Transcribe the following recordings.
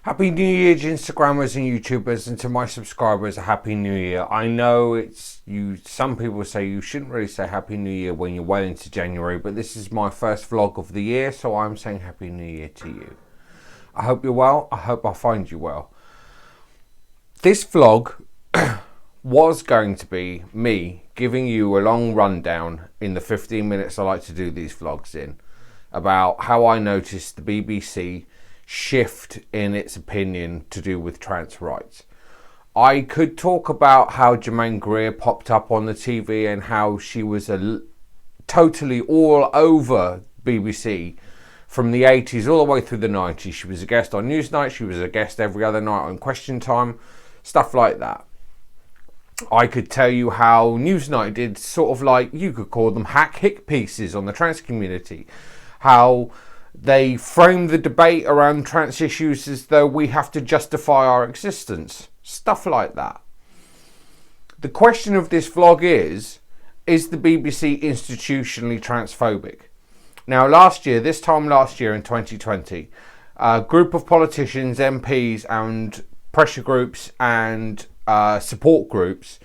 Happy New Year to Instagrammers and YouTubers, and to my subscribers, a Happy New Year. I know it's you. Some people say you shouldn't really say Happy New Year when you're well into January, but this is my first vlog of the year, so I'm saying Happy New Year to you. I hope you're well. I hope I find you well. This vlog was going to be me giving you a long rundown in the 15 minutes I like to do these vlogs in about how I noticed the BBC shift in its opinion to do with trans rights. I could talk about how Germaine Greer popped up on the TV and how she was totally all over BBC from the 80s all the way through the 90s. She was a guest on Newsnight, she was a guest every other night on Question Time, stuff like that. I could tell you how Newsnight did sort of like, you could call them hack hick pieces on the trans community. How they frame the debate around trans issues as though we have to justify our existence. Stuff like that. The question of this vlog is the BBC institutionally transphobic? Now this time last year in 2020, a group of politicians, MPs and pressure groups and support groups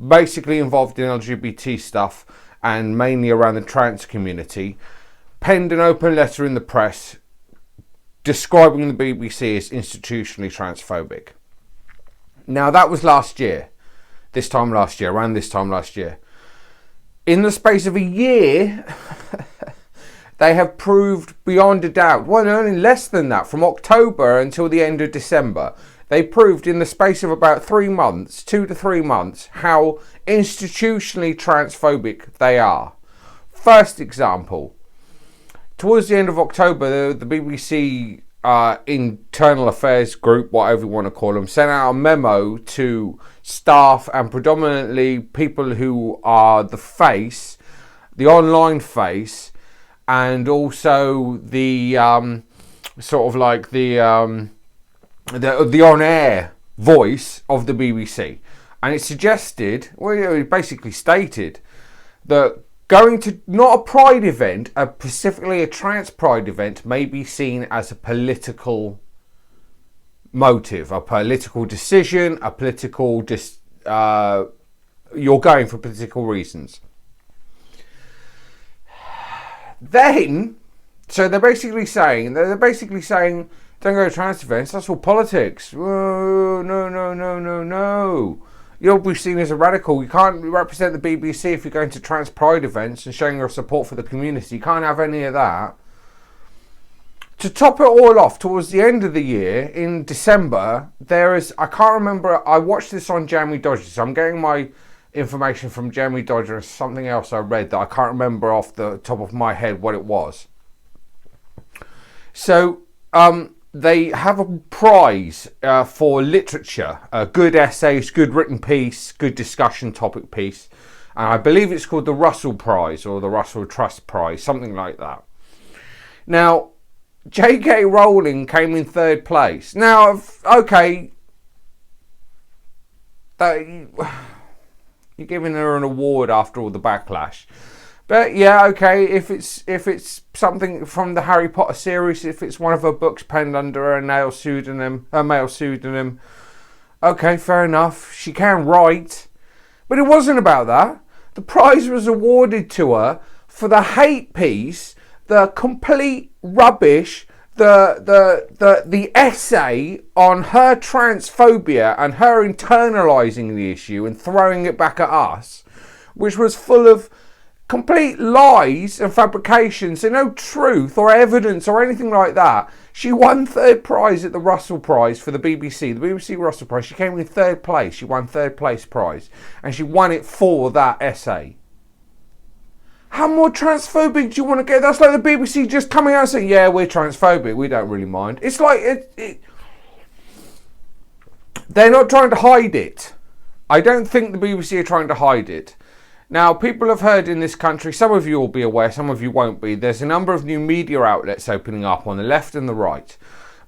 basically involved in LGBT stuff and mainly around the trans community penned an open letter in the press describing the BBC as institutionally transphobic. Now that was last year, around this time last year. In the space of a year, they have proved beyond a doubt, well, only less than that, from October until the end of December, they proved in the space of about 3 months, 2 to 3 months, how institutionally transphobic they are. First example, towards the end of October, the BBC internal affairs group, whatever you want to call them, sent out a memo to staff and predominantly people who are the face, the online face, and also the sort of like the on-air voice of the BBC. And it suggested, well, it basically stated that going to not a pride event, specifically a trans pride event, may be seen as a political motive, a political decision, a political you're going for political reasons. Then, so they're basically saying, don't go to trans events, that's all politics. Whoa, no. You'll be seen as a radical. You can't represent the BBC if you're going to trans pride events and showing your support for the community. You can't have any of that. To top it all off, towards the end of the year, in December, I can't remember, I watched this on Jamie Dodger, so I'm getting my information from Jamie Dodger and something else I read that I can't remember off the top of my head what it was. So, they have a prize for literature, good essays, good written piece, good discussion topic piece. And I believe it's called the Russell Prize or the Russell Trust Prize, something like that. Now, J.K. Rowling came in 3rd place. Now, okay, you're giving her an award after all the backlash. But yeah, okay, if it's something from the Harry Potter series, if it's one of her books penned under a male pseudonym, okay, fair enough. She can write. But it wasn't about that. The prize was awarded to her for the hate piece, the complete rubbish, the essay on her transphobia and her internalising the issue and throwing it back at us, which was full of complete lies and fabrications and no truth or evidence or anything like that. She won 3rd prize at the Russell Prize for the BBC Russell Prize. She came in 3rd place. She won 3rd place prize, and she won it for that essay. How more transphobic do you want to get? That's like the BBC just coming out and saying, yeah, we're transphobic, we don't really mind. It's like they're not trying to hide it. I don't think the BBC are trying to hide it. Now, people have heard in this country, some of you will be aware, some of you won't be, there's a number of new media outlets opening up on the left and the right.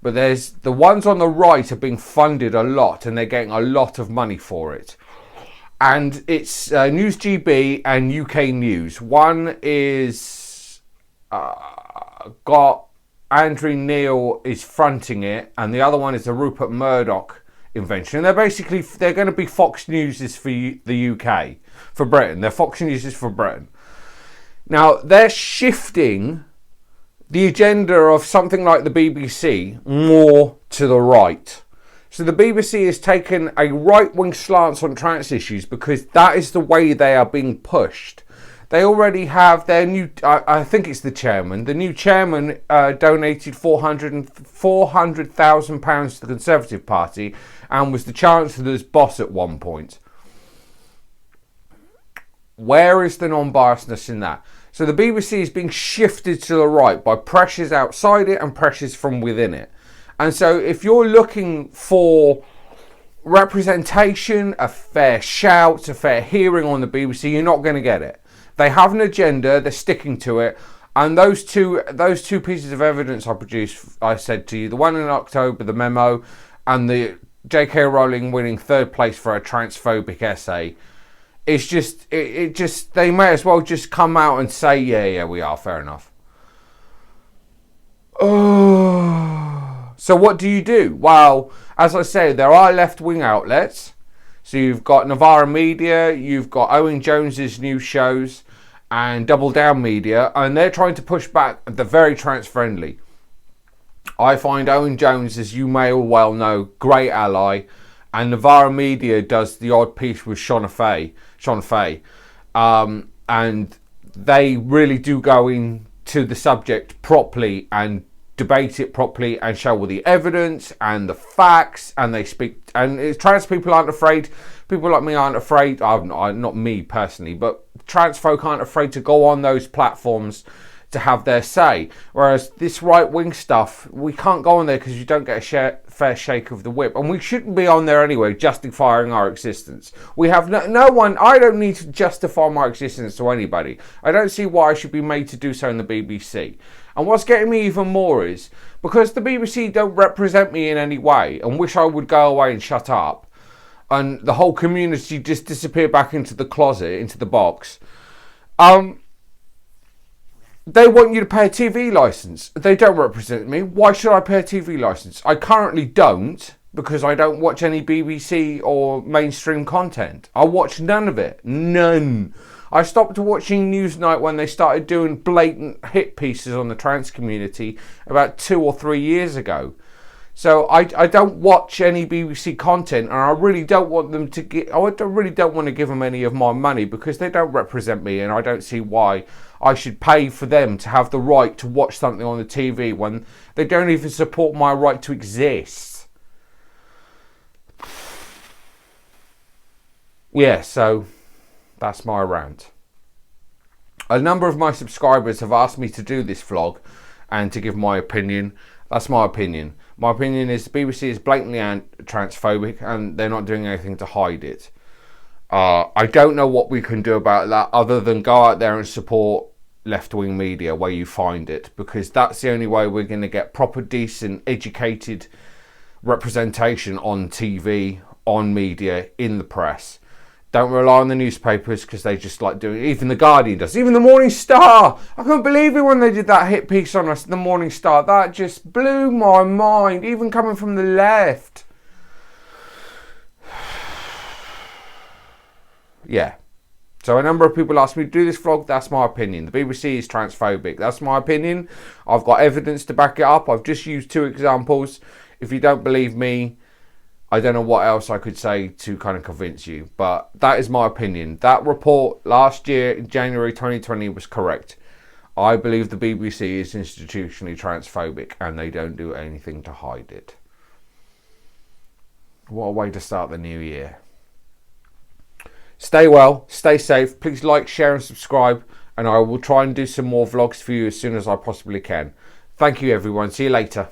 But there's the ones on the right are being funded a lot and they're getting a lot of money for it. And it's News GB and UK News. One is got Andrew Neil is fronting it, and the other one is a Rupert Murdoch invention. They're going to be Fox News for the UK, for Britain. They're Fox News for Britain. Now, they're shifting the agenda of something like the BBC more to the right. So the BBC has taken a right-wing slant on trans issues because that is the way they are being pushed. They already have their new, I think it's the chairman. The new chairman donated £400,000 to the Conservative Party and was the Chancellor's boss at one point. Where is the non-biasedness in that? So the BBC is being shifted to the right by pressures outside it and pressures from within it. And so if you're looking for representation, a fair shout, a fair hearing on the BBC, you're not going to get it. They have an agenda, they're sticking to it. And those two pieces of evidence I produced, I said to you, the one in October, the memo, and the J.K. Rowling winning third place for a transphobic essay, it's just, they may as well just come out and say, yeah, we are, fair enough. Oh. So what do you do? Well, as I say, there are left-wing outlets. So you've got Novara Media, you've got Owen Jones's new shows, and Double Down Media, and they're trying to push back. They're very trans-friendly. I find Owen Jones, as you may all well know, great ally, and Novara Media does the odd piece with Sean Fay, and they really do go into the subject properly and debate it properly and show all the evidence and the facts, and they speak, and trans people aren't afraid. People like me aren't afraid. Not me personally, but trans folk aren't afraid to go on those platforms to have their say. Whereas this right-wing stuff, we can't go on there because you don't get a fair shake of the whip, and we shouldn't be on there anyway, justifying our existence. We have no one. I don't need to justify my existence to anybody. I don't see why I should be made to do so in the BBC. And what's getting me even more is because the BBC don't represent me in any way and wish I would go away and shut up, and the whole community just disappear back into the closet, into the box. They want you to pay a TV license. They don't represent me. Why should I pay a TV license? I currently don't, because I don't watch any BBC or mainstream content. I watch none of it. None. I stopped watching Newsnight when they started doing blatant hit pieces on the trans community about 2 or 3 years ago. So I don't watch any BBC content, and I really don't want them to get. I really don't want to give them any of my money because they don't represent me, and I don't see why I should pay for them to have the right to watch something on the TV when they don't even support my right to exist. Yeah, so that's my rant. A number of my subscribers have asked me to do this vlog and to give my opinion. That's my opinion. My opinion is the BBC is blatantly transphobic and they're not doing anything to hide it. I don't know what we can do about that other than go out there and support left-wing media where you find it, because that's the only way we're going to get proper, decent, educated representation on TV, on media, in the press. Don't rely on the newspapers because they just like doing it. Even the Guardian does. Even the Morning Star. I couldn't believe it when they did that hit piece on us, the Morning Star. That just blew my mind, even coming from the left. Yeah. So a number of people asked me to do this vlog. That's my opinion. The BBC is transphobic. That's my opinion. I've got evidence to back it up. I've just used 2 examples. If you don't believe me, I don't know what else I could say to kind of convince you, but that is my opinion. That report last year in January 2020 was correct. I believe the BBC is institutionally transphobic and they don't do anything to hide it. What a way to start the new year. Stay well, stay safe. Please like, share and subscribe, and I will try and do some more vlogs for you as soon as I possibly can. Thank you everyone. See you later.